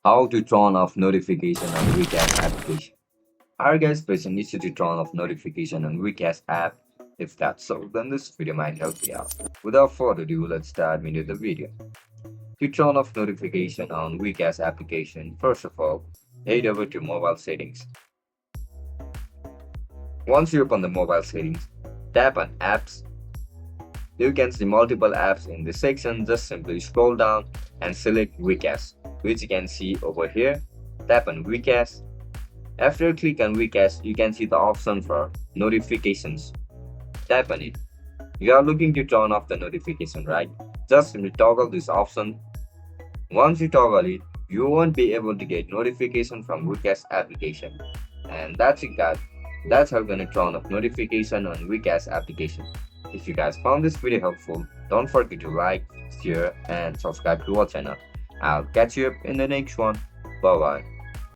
How to turn off notification on WeCash application. Alright guys, pressing issue to turn off notification on WeCash app. If that's so, then this video might help you out. Without further ado, let's start into the video. To turn off notification on WeCash application, first of all, head over to mobile settings. Once you open the mobile settings, tap on apps. You can see multiple apps in this section. Just simply scroll down and select WeCash, which you can see over here. Tap on WeCash. After you click on WeCash, you can see the option for notifications. Tap on it. You are looking to turn off the notification, right? Just simply toggle this option. Once you toggle it, you won't be able to get notification from WeCash application. And that's it guys. That's how you're gonna turn off notification on WeCash application. If you guys found this video helpful, don't forget to like, share, and subscribe to our channel. I'll catch you up in the next one. Bye bye.